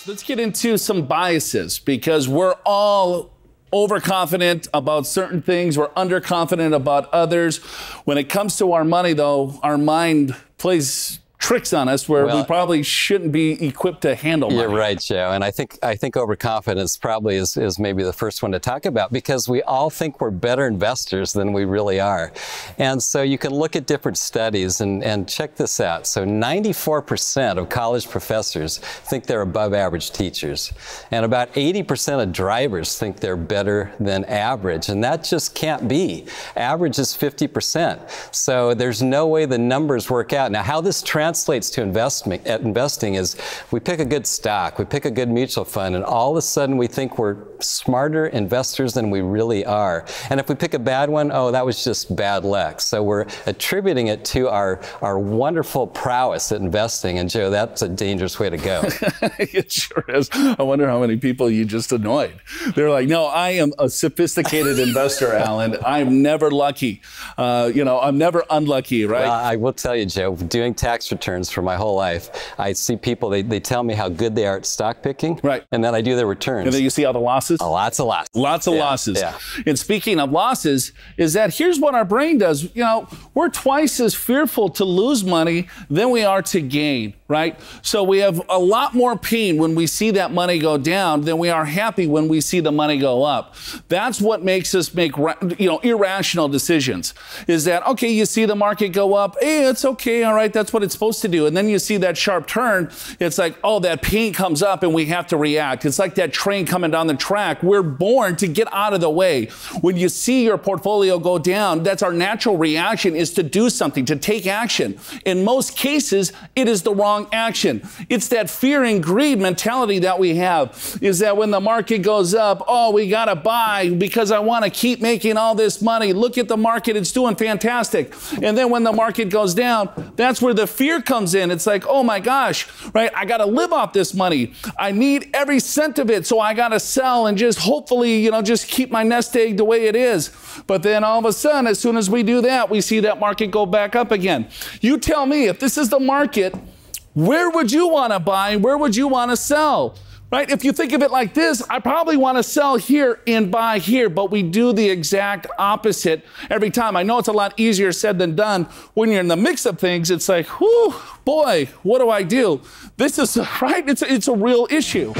Let's get into some biases because we're all overconfident about certain things. We're underconfident about others. When it comes to our money, though, our mind plays tricks on us where we probably shouldn't be equipped to handle money. You're right, Joe. And I think overconfidence probably is maybe the first one to talk about, because we all think we're better investors than we really are. And so you can look at different studies and check this out. So 94% of college professors think they're above average teachers. And about 80% of drivers think they're better than average. And that just can't be. Average is 50%. So there's no way the numbers work out. Now, how this translates to investing is we pick a good stock, we pick a good mutual fund, and all of a sudden we think we're smarter investors than we really are. And if we pick a bad one, oh, that was just bad luck. So we're attributing it to our wonderful prowess at investing. And Joe, that's a dangerous way to go. It sure is. I wonder how many people you just annoyed. They're like, no, I am a sophisticated investor, Alan. I'm never lucky. I'm never unlucky, right? Well, I will tell you, Joe, doing tax returns for my whole life, I see people, they tell me how good they are at stock picking. Right. And then I do their returns. And then you see all the losses? Lots of losses. Lots of losses. Yeah. And speaking of losses, is that here's what our brain does. We're twice as fearful to lose money than we are to gain, right? So we have a lot more pain when we see that money go down than we are happy when we see the money go up. That's what makes us make, irrational decisions. Is that, okay, you see the market go up, hey, it's okay, all right, that's what it's supposed to do. And then you see that sharp turn, it's like, oh, that pain comes up and we have to react. It's like that train coming down the track. We're born to get out of the way. When you see your portfolio go down, that's our natural reaction, is to do something, to take action. In most cases, it is the wrong action. It's that fear and greed mentality that we have, is that when the market goes up, oh, we got to buy because I want to keep making all this money. Look at the market, it's doing fantastic. And then when the market goes down, that's where the fear comes in. It's like, oh my gosh, right? I got to live off this money. I need every cent of it, so I got to sell and just hopefully, just keep my nest egg the way it is. But then all of a sudden, as soon as we do that, we see that market go back up again. You tell me, if this is the market, where would you want to buy? Where would you want to sell? Right? If you think of it like this, I probably want to sell here and buy here, but we do the exact opposite every time. I know it's a lot easier said than done. When you're in the mix of things, it's like, whew, boy, what do I do? This is, right? It's a real issue.